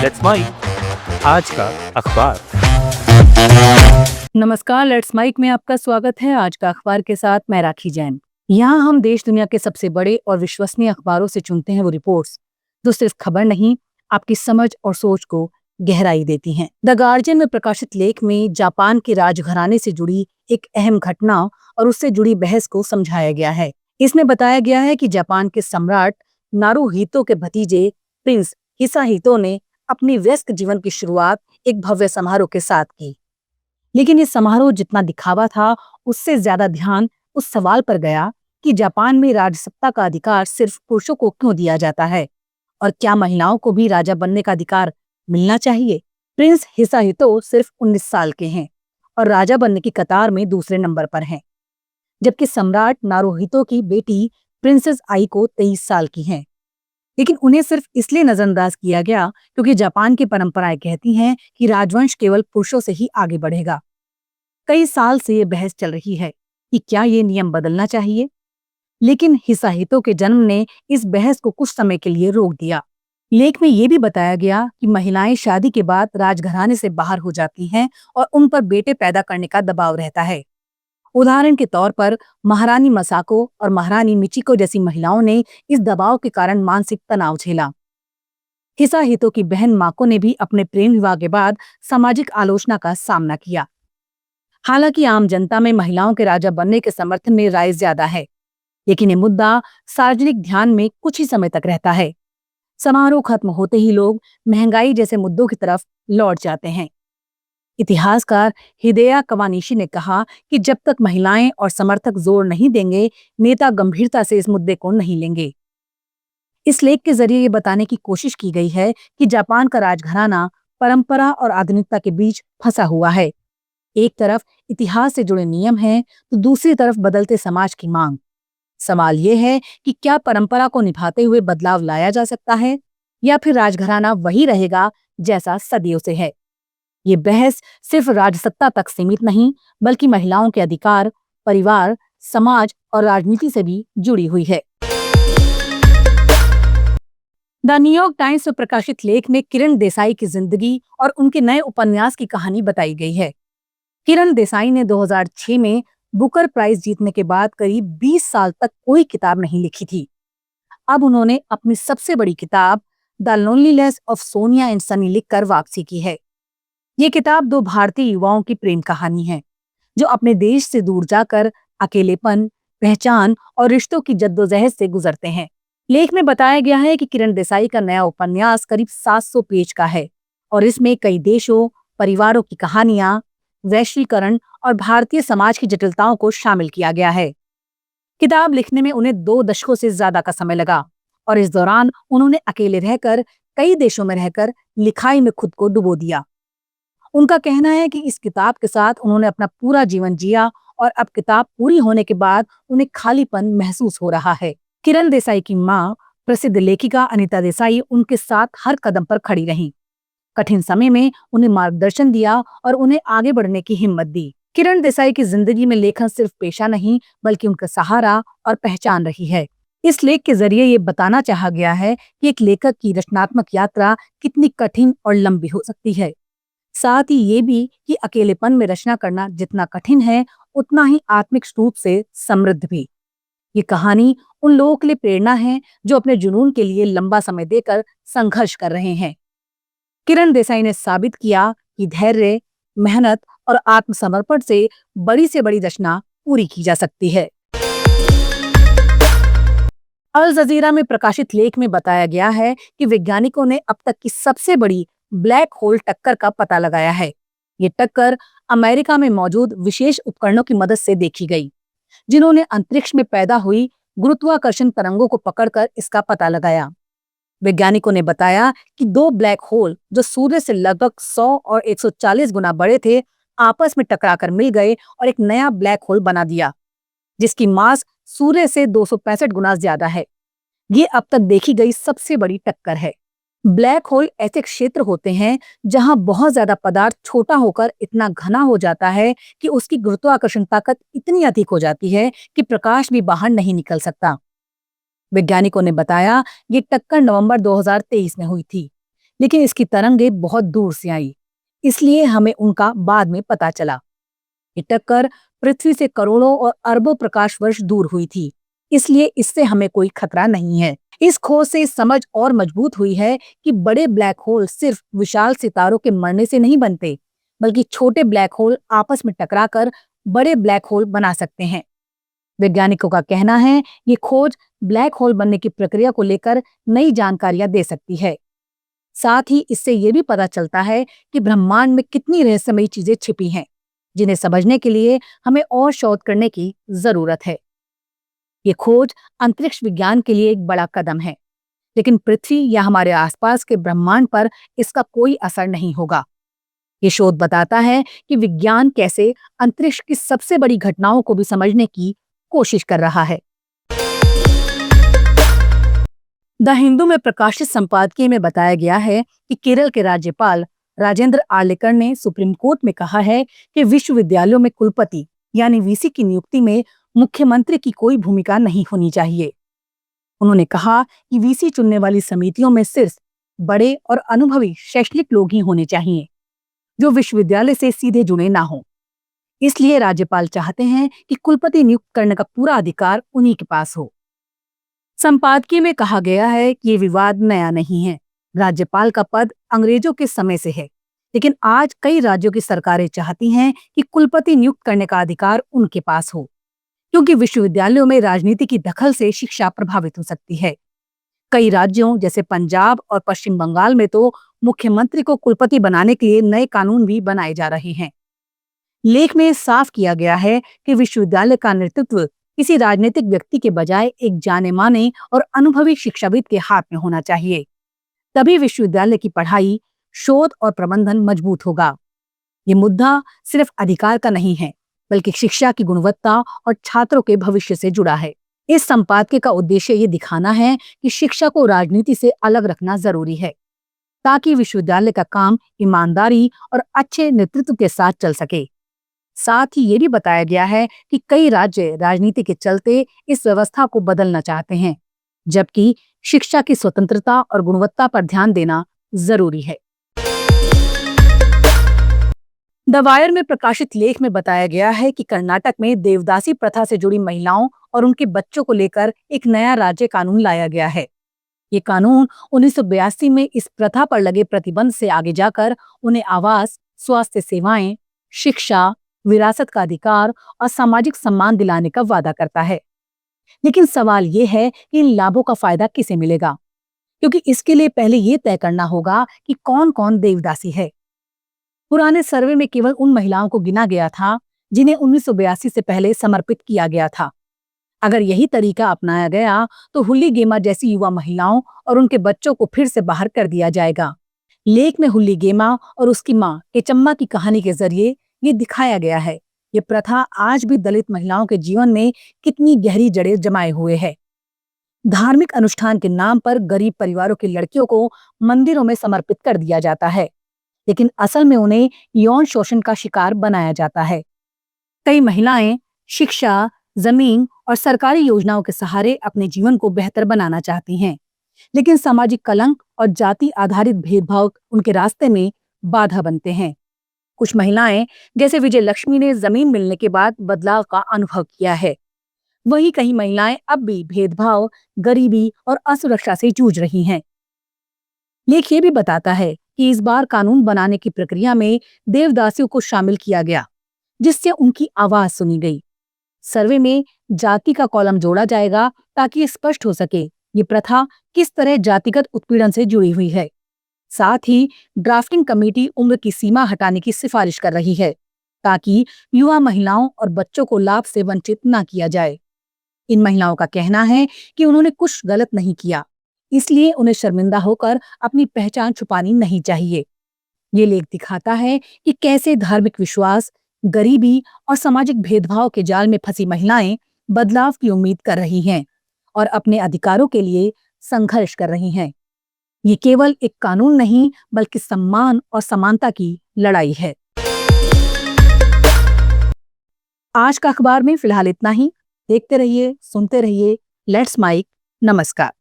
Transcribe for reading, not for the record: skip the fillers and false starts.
Let's mic आज का अखबार। नमस्कार, लेट्स माइक में आपका स्वागत है। आज का अखबार के साथ मैं राखी जैन। यहाँ हम देश दुनिया के सबसे बड़े और विश्वसनीय अखबारों से चुनते हैं वो रिपोर्ट्स जो सिर्फ खबर नहीं, आपकी समझ और सोच को गहराई देती हैं। द गार्जियन में प्रकाशित लेख में जापान के राजघराने से जुड़ी एक अहम घटना और उससे जुड़ी बहस को समझाया गया है। इसमें बताया गया है कि जापान के सम्राट नारुहितो के भतीजे प्रिंस हिसाहितो ने अपनी व्यस्त जीवन की शुरुआत एक भव्य समारोह के साथ की। लेकिन ये समारोह जितना दिखावा था, उससे ज्यादा ध्यान उस सवाल पर गया कि जापान में राजसत्ता का अधिकार सिर्फ पुरुषों को क्यों दिया जाता है और क्या महिलाओं को भी राजा बनने का अधिकार मिलना चाहिए। प्रिंस हिसाहितो सिर्फ 19 साल के हैं और राजा बनने की कतार में दूसरे नंबर पर हैं, जबकि सम्राट नारुहितो की बेटी प्रिंसेस आइको 23 साल की हैं। लेकिन उन्हें सिर्फ इसलिए नजरअंदाज किया गया क्योंकि जापान की परंपराएं कहती हैं कि राजवंश केवल पुरुषों से ही आगे बढ़ेगा। कई साल से ये बहस चल रही है कि क्या ये नियम बदलना चाहिए, लेकिन हिसाहितो के जन्म ने इस बहस को कुछ समय के लिए रोक दिया। लेख में ये भी बताया गया कि महिलाएं शादी के बाद राजघराने से बाहर हो जाती हैं और उन पर बेटे पैदा करने का दबाव रहता है। उदाहरण के तौर पर महारानी मसाको और महारानी मिचिको जैसी महिलाओं ने इस दबाव के कारण मानसिक तनाव झेला। हिसाहितो की बहन माको ने भी अपने प्रेम विवाह के बाद सामाजिक आलोचना का सामना किया। हालांकि आम जनता में महिलाओं के राजा बनने के समर्थन में राय ज्यादा है, लेकिन ये मुद्दा सार्वजनिक ध्यान में कुछ ही समय तक रहता है। समारोह खत्म होते ही लोग महंगाई जैसे मुद्दों की तरफ लौट जाते हैं। इतिहासकार हिदेया कवानिशी ने कहा कि जब तक महिलाएं और समर्थक जोर नहीं देंगे, नेता गंभीरता से इस मुद्दे को नहीं लेंगे। इस लेख के जरिए ये बताने की कोशिश की गई है कि जापान का राजघराना परंपरा और आधुनिकता के बीच फंसा हुआ है। एक तरफ इतिहास से जुड़े नियम हैं, तो दूसरी तरफ बदलते समाज की मांग। सवाल यह है कि क्या परंपरा को निभाते हुए बदलाव लाया जा सकता है या फिर राजघराना वही रहेगा जैसा सदियों से है। ये बहस सिर्फ राजसत्ता तक सीमित नहीं, बल्कि महिलाओं के अधिकार, परिवार, समाज और राजनीति से भी जुड़ी हुई है। द न्यूयॉर्क टाइम्स में प्रकाशित लेख में किरण देसाई की जिंदगी और उनके नए उपन्यास की कहानी बताई गई है। किरण देसाई ने 2006 में बुकर प्राइज जीतने के बाद करीब 20 साल तक कोई किताब नहीं लिखी थी। अब उन्होंने अपनी सबसे बड़ी किताब the loneliness of Sonia and Sunny लिखकर वापसी की है। ये किताब दो भारतीय युवाओं की प्रेम कहानी है जो अपने देश से दूर जाकर अकेलेपन, पहचान और रिश्तों की जद्दोजहद से गुजरते हैं। लेख में बताया गया है कि किरण देसाई का नया उपन्यास करीब 700 पेज का है और इसमें कई देशों, परिवारों की कहानियां, वैश्वीकरण और भारतीय समाज की जटिलताओं को शामिल किया गया है। किताब लिखने में उन्हें 2 दशकों से ज्यादा का समय लगा और इस दौरान उन्होंने अकेले रहकर कई देशों में रहकर लिखाई में खुद को डुबो दिया। उनका कहना है कि इस किताब के साथ उन्होंने अपना पूरा जीवन जिया और अब किताब पूरी होने के बाद उन्हें खालीपन महसूस हो रहा है। किरण देसाई की मां, प्रसिद्ध लेखिका अनीता देसाई उनके साथ हर कदम पर खड़ी रहीं। कठिन समय में उन्हें मार्गदर्शन दिया और उन्हें आगे बढ़ने की हिम्मत दी। किरण देसाई की जिंदगी में लेखन सिर्फ पेशा नहीं, बल्कि उनका सहारा और पहचान रही है। इस लेख के जरिए ये बताना चाहा गया है कि एक लेखक की रचनात्मक यात्रा कितनी कठिन और लंबी हो सकती है। साथ ही ये भी कि अकेलेपन में रचना करना जितना कठिन है, उतना ही आत्मिक रूप से समृद्ध भी। ये कहानी उन लोगों के लिए प्रेरणा है जो अपने जुनून के लिए लंबा समय देकर संघर्ष कर रहे हैं। किरण देसाई ने साबित किया कि धैर्य, मेहनत और आत्मसमर्पण से बड़ी रचना पूरी की जा सकती है। अल जजीरा में प्रकाशित लेख में बताया गया है कि वैज्ञानिकों ने अब तक की सबसे बड़ी ब्लैक होल टक्कर का पता लगाया है। ये टक्कर अमेरिका में मौजूद विशेष उपकरणों की मदद से देखी गई, जिन्होंने अंतरिक्ष में पैदा हुई गुरुत्वाकर्षण तरंगों को पकड़कर इसका पता लगाया। वैज्ञानिकों ने बताया कि 2 ब्लैक होल जो सूर्य से लगभग 100 और 140 गुना बड़े थे, आपस में टकराकर मिल गए और एक नया ब्लैक होल बना दिया, जिसकी मास सूर्य से 265 गुना ज्यादा है। ये अब तक देखी गई सबसे बड़ी टक्कर है। ब्लैक होल ऐसे क्षेत्र होते हैं जहां बहुत ज्यादा पदार्थ छोटा होकर इतना घना हो जाता है कि उसकी गुरुत्वाकर्षण ताकत इतनी अधिक हो जाती है कि प्रकाश भी बाहर नहीं निकल सकता। वैज्ञानिकों ने बताया ये टक्कर नवंबर 2023 में हुई थी, लेकिन इसकी तरंगें बहुत दूर से आई, इसलिए हमें उनका बाद में पता चला। ये टक्कर पृथ्वी से करोड़ों और अरबों प्रकाश वर्ष दूर हुई थी, इसलिए इससे हमें कोई खतरा नहीं है। इस खोज से समझ और मजबूत हुई है कि बड़े ब्लैक होल सिर्फ विशाल सितारों के मरने से नहीं बनते, बल्कि छोटे ब्लैक होल आपस में टकराकर बड़े ब्लैक होल बना सकते हैं। वैज्ञानिकों का कहना है ये खोज ब्लैक होल बनने की प्रक्रिया को लेकर नई जानकारियां दे सकती है। साथ ही इससे ये भी पता चलता है कि ब्रह्मांड में कितनी रहस्यमयी चीजें छिपी हैं, जिन्हें समझने के लिए हमें और शोध करने की जरूरत है। ये खोज अंतरिक्ष विज्ञान के लिए एक बड़ा कदम है, लेकिन पृथ्वी या हमारे आसपास के ब्रह्मांड पर इसका कोई असर नहीं होगा। ये शोध बताता है कि विज्ञान कैसे अंतरिक्ष की सबसे बड़ी घटनाओं को भी समझने की कोशिश कर रहा है। द हिंदू में प्रकाशित संपादकीय में बताया गया है कि केरल के राज्यपाल राजेंद्र आर्लेकर ने सुप्रीम कोर्ट में कहा है कि विश्वविद्यालयों में कुलपति यानी वीसी की नियुक्ति में मुख्यमंत्री की कोई भूमिका नहीं होनी चाहिए। उन्होंने कहा कि वीसी चुनने वाली समितियों में सिर्फ बड़े और अनुभवी शैक्षणिक लोग ही होने चाहिए, जो विश्वविद्यालय से सीधे जुड़े ना हों। इसलिए राज्यपाल चाहते हैं कि कुलपति नियुक्त करने का पूरा अधिकार उन्हीं के पास हो। संपादकीय में कहा गया है कि ये विवाद नया नहीं है। राज्यपाल का पद अंग्रेजों के समय से है, लेकिन आज कई राज्यों की सरकारें चाहती हैं कि कुलपति नियुक्त करने का अधिकार उनके पास हो, क्योंकि विश्वविद्यालयों में राजनीति की दखल से शिक्षा प्रभावित हो सकती है। कई राज्यों जैसे पंजाब और पश्चिम बंगाल में तो मुख्यमंत्री को कुलपति बनाने के लिए नए कानून भी बनाए जा रहे हैं। लेख में साफ किया गया है कि विश्वविद्यालय का नेतृत्व किसी राजनीतिक व्यक्ति के बजाय एक जाने माने और अनुभवी शिक्षाविद के हाथ में होना चाहिए। तभी विश्वविद्यालय की पढ़ाई, शोध और प्रबंधन मजबूत होगा। ये मुद्दा सिर्फ अधिकार का नहीं है, बल्कि शिक्षा की गुणवत्ता और छात्रों के भविष्य से जुड़ा है। इस संपादकीय का उद्देश्य ये दिखाना है कि शिक्षा को राजनीति से अलग रखना जरूरी है, ताकि विश्वविद्यालय का काम ईमानदारी और अच्छे नेतृत्व के साथ चल सके। साथ ही ये भी बताया गया है कि कई राज्य राजनीति के चलते इस व्यवस्था को बदलना चाहते हैं, जबकि शिक्षा की स्वतंत्रता और गुणवत्ता पर ध्यान देना जरूरी है। द वायर में प्रकाशित लेख में बताया गया है कि कर्नाटक में देवदासी प्रथा से जुड़ी महिलाओं और उनके बच्चों को लेकर एक नया राज्य कानून लाया गया है। ये कानून 1982 में इस प्रथा पर लगे प्रतिबंध से आगे जाकर उन्हें आवास, स्वास्थ्य सेवाएं, शिक्षा, विरासत का अधिकार और सामाजिक सम्मान दिलाने का वादा करता है। लेकिन सवाल ये है कि इन लाभों का फायदा किसे मिलेगा, क्योंकि इसके लिए पहले ये तय करना होगा कि कौन कौन देवदासी है। पुराने सर्वे में केवल उन महिलाओं को गिना गया था जिन्हें 1982 से पहले समर्पित किया गया था। अगर यही तरीका अपनाया गया तो हुल्ली गेमा जैसी युवा महिलाओं और उनके बच्चों को फिर से बाहर कर दिया जाएगा। लेख में हुल्ली गेमा और उसकी मां केचम्मा की कहानी के जरिए ये दिखाया गया है ये प्रथा आज भी दलित महिलाओं के जीवन में कितनी गहरी जड़ें जमाए हुए है। धार्मिक अनुष्ठान के नाम पर गरीब परिवारों की लड़कियों को मंदिरों में समर्पित कर दिया जाता है, लेकिन असल में उन्हें यौन शोषण का शिकार बनाया जाता है। कई महिलाएं शिक्षा, जमीन और सरकारी योजनाओं के सहारे अपने जीवन को बेहतर बनाना चाहती हैं, लेकिन सामाजिक कलंक और जाति आधारित भेदभाव उनके रास्ते में बाधा बनते हैं। कुछ महिलाएं जैसे विजय लक्ष्मी ने जमीन मिलने के बाद बदलाव का अनुभव किया है। वहीं कई महिलाएं अब भी भेदभाव, गरीबी और असुरक्षा से जूझ रही हैं। लेख ये भी बताता है कि इस बार कानून बनाने की प्रक्रिया में देवदासियों को शामिल किया गया, जिससे उनकी आवाज सुनी गई। सर्वे में जाति का कॉलम जोड़ा जाएगा ताकि स्पष्ट हो सके ये प्रथा किस तरह जातिगत उत्पीड़न से जुड़ी हुई है। साथ ही ड्राफ्टिंग कमेटी उम्र की सीमा हटाने की सिफारिश कर रही है, ताकि युवा महिलाओं और बच्चों को लाभ से वंचित न किया जाए। इन महिलाओं का कहना है कि उन्होंने कुछ गलत नहीं किया, इसलिए उन्हें शर्मिंदा होकर अपनी पहचान छुपानी नहीं चाहिए। ये लेख दिखाता है कि कैसे धार्मिक विश्वास, गरीबी और सामाजिक भेदभाव के जाल में फंसी महिलाएं बदलाव की उम्मीद कर रही हैं और अपने अधिकारों के लिए संघर्ष कर रही हैं। ये केवल एक कानून नहीं, बल्कि सम्मान और समानता की लड़ाई है। आज का अखबार में फिलहाल इतना ही। देखते रहिए, सुनते रहिए लेट्स माइक। नमस्कार।